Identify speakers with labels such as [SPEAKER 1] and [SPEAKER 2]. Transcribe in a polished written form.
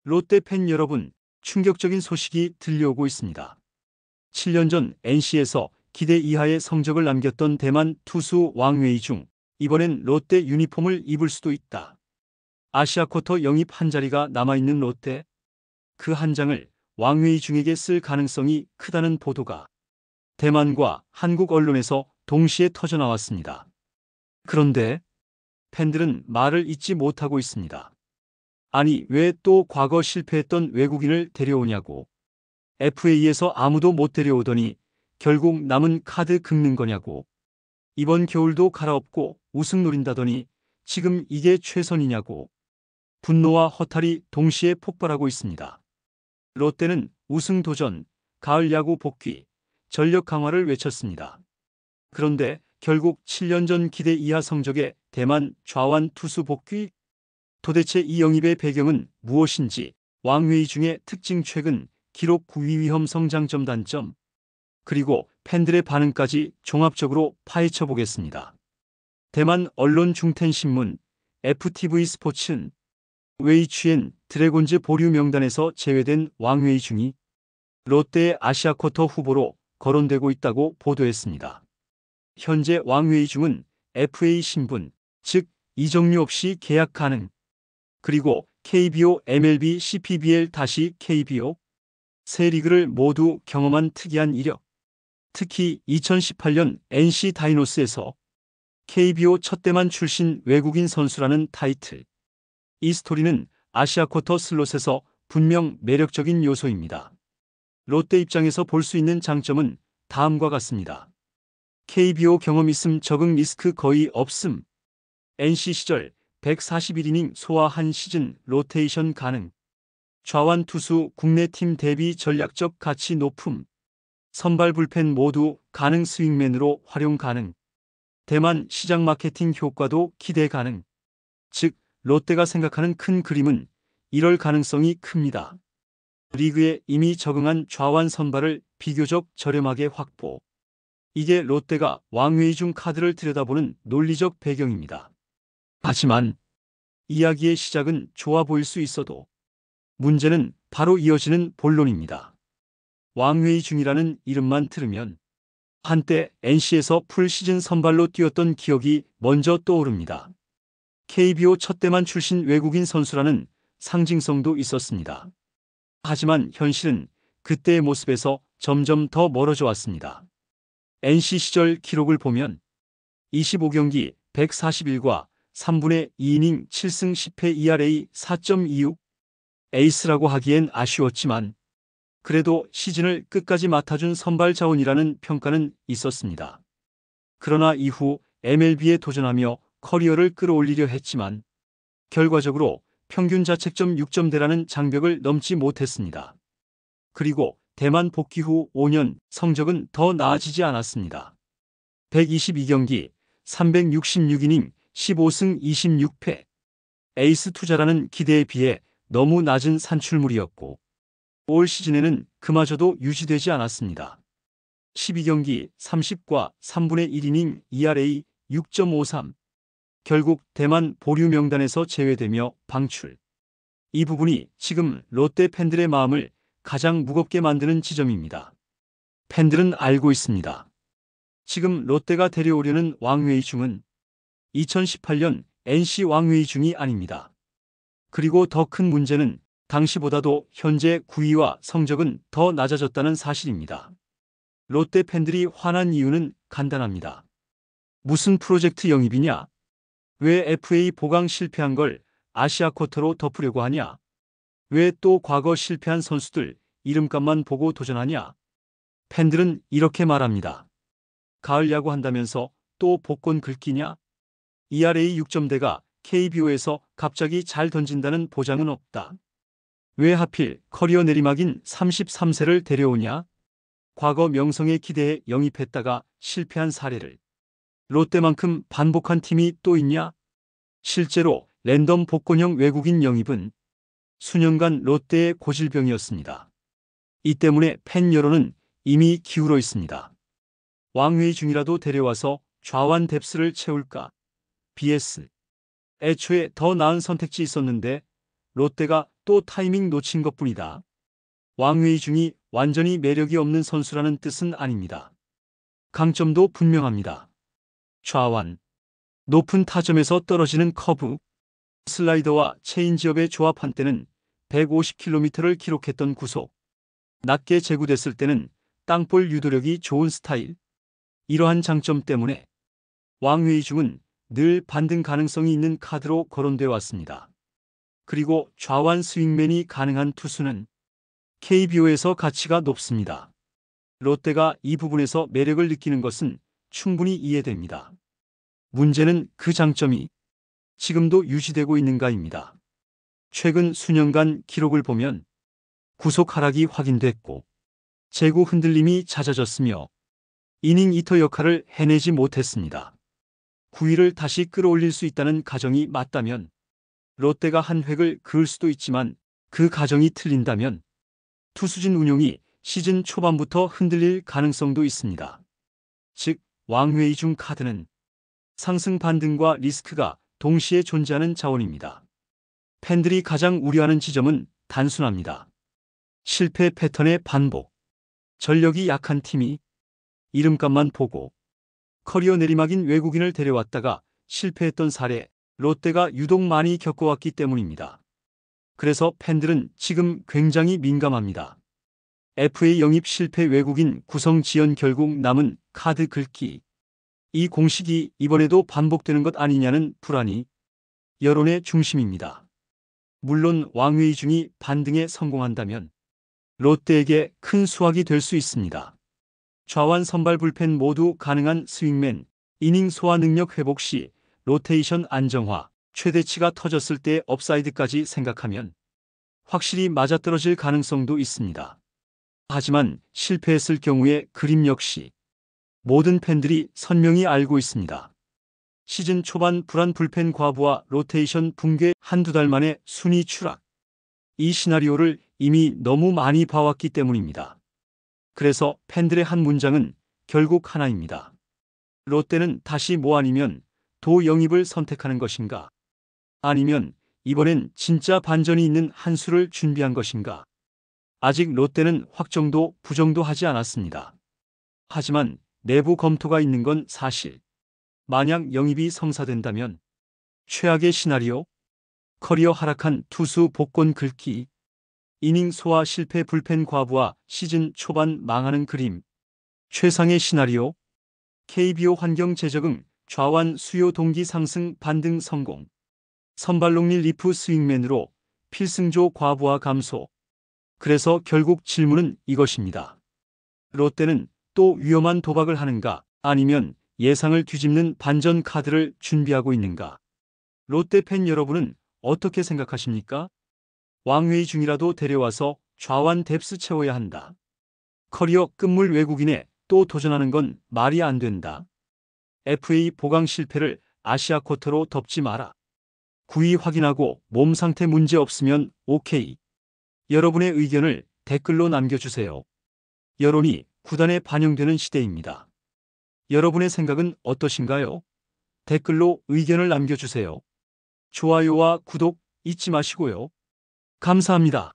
[SPEAKER 1] 롯데 팬 여러분, 충격적인 소식이 들려오고 있습니다. 7년 전 NC에서 기대 이하의 성적을 남겼던 대만 투수 왕웨이중, 이번엔 롯데 유니폼을 입을 수도 있다. 아시아쿼터 영입 한 자리가 남아있는 롯데, 그 한 장을 왕웨이중에게 쓸 가능성이 크다는 보도가 대만과 한국 언론에서 동시에 터져나왔습니다. 그런데 팬들은 말을 잇지 못하고 있습니다. 아니, 왜 또 과거 실패했던 외국인을 데려오냐고. FA에서 아무도 못 데려오더니 결국 남은 카드 긁는 거냐고. 이번 겨울도 갈아엎고 우승 노린다더니 지금 이게 최선이냐고. 분노와 허탈이 동시에 폭발하고 있습니다. 롯데는 우승 도전, 가을 야구 복귀, 전력 강화를 외쳤습니다. 그런데 결국 7년 전 기대 이하 성적의 대만 좌완 투수 복귀? 도대체 이 영입의 배경은 무엇인지, 왕웨이중의 특징, 최근 기록 9위 위험 성장점 단점, 그리고 팬들의 반응까지 종합적으로 파헤쳐 보겠습니다. 대만 언론 중텐신문, FTV 스포츠는 웨이취엔 드래곤즈 보류 명단에서 제외된 왕웨이중이 롯데의 아시아쿼터 후보로 거론되고 있다고 보도했습니다. 현재 왕웨이중은 FA 신분, 즉 이적료 없이 계약 가능, 그리고 KBO, MLB, CPBL-KBO 세 리그를 모두 경험한 특이한 이력, 특히 2018년 NC 다이노스에서 KBO 첫 대만 출신 외국인 선수라는 타이틀. 이 스토리는 아시아쿼터 슬롯에서 분명 매력적인 요소입니다. 롯데 입장에서 볼 수 있는 장점은 다음과 같습니다. KBO 경험 있음, 적응 리스크 거의 없음. NC 시절 141이닝 소화 한 시즌 로테이션 가능. 좌완 투수 국내 팀 대비 전략적 가치 높음. 선발 불펜 모두 가능, 스윙맨으로 활용 가능. 대만 시장 마케팅 효과도 기대 가능. 즉, 롯데가 생각하는 큰 그림은 이럴 가능성이 큽니다. 리그에 이미 적응한 좌완 선발을 비교적 저렴하게 확보. 이게 롯데가 왕웨이중 카드를 들여다보는 논리적 배경입니다. 하지만 이야기의 시작은 좋아 보일 수 있어도 문제는 바로 이어지는 본론입니다. 왕웨이중이라는 이름만 들으면 한때 NC에서 풀시즌 선발로 뛰었던 기억이 먼저 떠오릅니다. KBO 첫 대만 출신 외국인 선수라는 상징성도 있었습니다. 하지만 현실은 그때의 모습에서 점점 더 멀어져 왔습니다. NC 시절 기록을 보면 25경기 141과 3분의 2이닝 7승 10패 ERA 4.26, 에이스라고 하기엔 아쉬웠지만 그래도 시즌을 끝까지 맡아준 선발 자원이라는 평가는 있었습니다. 그러나 이후 MLB에 도전하며 커리어를 끌어올리려 했지만 결과적으로 평균 자책점 6점대라는 장벽을 넘지 못했습니다. 그리고 대만 복귀 후 5년 성적은 더 나아지지 않았습니다. 122경기 366이닝 15승 26패. 에이스 투자라는 기대에 비해 너무 낮은 산출물이었고 올 시즌에는 그마저도 유지되지 않았습니다. 12경기 30과 3분의 1이닝 ERA 6.53. 결국 대만 보류 명단에서 제외되며 방출. 이 부분이 지금 롯데 팬들의 마음을 가장 무겁게 만드는 지점입니다. 팬들은 알고 있습니다. 지금 롯데가 데려오려는 왕웨이중은 2018년 NC 왕웨이중이 아닙니다. 그리고 더 큰 문제는 당시보다도 현재 9위와 성적은 더 낮아졌다는 사실입니다. 롯데 팬들이 화난 이유는 간단합니다. 무슨 프로젝트 영입이냐? 왜 FA 보강 실패한 걸 아시아쿼터로 덮으려고 하냐? 왜 또 과거 실패한 선수들 이름값만 보고 도전하냐? 팬들은 이렇게 말합니다. 가을 야구 한다면서 또 복권 긁기냐? ERA 6점대가 KBO에서 갑자기 잘 던진다는 보장은 없다. 왜 하필 커리어 내리막인 33세를 데려오냐? 과거 명성에 기대해 영입했다가 실패한 사례를 롯데만큼 반복한 팀이 또 있냐? 실제로 랜덤 복권형 외국인 영입은 수년간 롯데의 고질병이었습니다. 이 때문에 팬 여론은 이미 기울어 있습니다. 왕웨이중이라도 데려와서 좌완 뎁스를 채울까? BS. 애초에 더 나은 선택지 있었는데 롯데가 또 타이밍 놓친 것뿐이다. 왕웨이중이 완전히 매력이 없는 선수라는 뜻은 아닙니다. 강점도 분명합니다. 좌완, 높은 타점에서 떨어지는 커브, 슬라이더와 체인지업의 조합 한때는 150km를 기록했던 구속, 낮게 제구됐을 때는 땅볼 유도력이 좋은 스타일. 이러한 장점 때문에 왕웨이중은 늘 반등 가능성이 있는 카드로 거론되어 왔습니다. 그리고 좌완 스윙맨이 가능한 투수는 KBO에서 가치가 높습니다. 롯데가 이 부분에서 매력을 느끼는 것은 충분히 이해됩니다. 문제는 그 장점이 지금도 유지되고 있는가입니다. 최근 수년간 기록을 보면 구속 하락이 확인됐고 제구 흔들림이 잦아졌으며 이닝 이터 역할을 해내지 못했습니다. 9위를 다시 끌어올릴 수 있다는 가정이 맞다면 롯데가 한 획을 그을 수도 있지만 그 가정이 틀린다면 투수진 운용이 시즌 초반부터 흔들릴 가능성도 있습니다. 즉, 왕웨이중 카드는 상승 반등과 리스크가 동시에 존재하는 자원입니다. 팬들이 가장 우려하는 지점은 단순합니다. 실패 패턴의 반복. 전력이 약한 팀이 이름값만 보고 커리어 내리막인 외국인을 데려왔다가 실패했던 사례, 롯데가 유독 많이 겪어왔기 때문입니다. 그래서 팬들은 지금 굉장히 민감합니다. FA 영입 실패 외국인 구성 지연 결국 남은 카드 긁기. 이 공식이 이번에도 반복되는 것 아니냐는 불안이 여론의 중심입니다. 물론 왕웨이중이 반등에 성공한다면 롯데에게 큰 수확이 될 수 있습니다. 좌완 선발 불펜 모두 가능한 스윙맨, 이닝 소화 능력 회복 시 로테이션 안정화, 최대치가 터졌을 때 업사이드까지 생각하면 확실히 맞아떨어질 가능성도 있습니다. 하지만 실패했을 경우의 그림 역시 모든 팬들이 선명히 알고 있습니다. 시즌 초반 불안 불펜 과부와 로테이션 붕괴 한두 달 만에 순위 추락. 이 시나리오를 이미 너무 많이 봐왔기 때문입니다. 그래서 팬들의 한 문장은 결국 하나입니다. 롯데는 다시 뭐 아니면 도 영입을 선택하는 것인가? 아니면 이번엔 진짜 반전이 있는 한 수를 준비한 것인가? 아직 롯데는 확정도 부정도 하지 않았습니다. 하지만 내부 검토가 있는 건 사실. 만약 영입이 성사된다면 최악의 시나리오, 커리어 하락한 투수 복권 긁기, 이닝 소화 실패 불펜 과부와 시즌 초반 망하는 그림, 최상의 시나리오, KBO 환경 재적응, 좌완 수요 동기 상승 반등 성공, 선발롱 리프 스윙맨으로 필승조 과부하 감소. 그래서 결국 질문은 이것입니다. 롯데는 또 위험한 도박을 하는가, 아니면 예상을 뒤집는 반전 카드를 준비하고 있는가? 롯데 팬 여러분은 어떻게 생각하십니까? 왕웨이 중이라도 데려와서 좌완 뎁스 채워야 한다. 커리어 끝물 외국인에 또 도전하는 건 말이 안 된다. FA 보강 실패를 아시아 쿼터로 덮지 마라. 9위 확인하고 몸 상태 문제 없으면 오케이. 여러분의 의견을 댓글로 남겨주세요. 여론이 구단에 반영되는 시대입니다. 여러분의 생각은 어떠신가요? 댓글로 의견을 남겨주세요. 좋아요와 구독 잊지 마시고요. 감사합니다.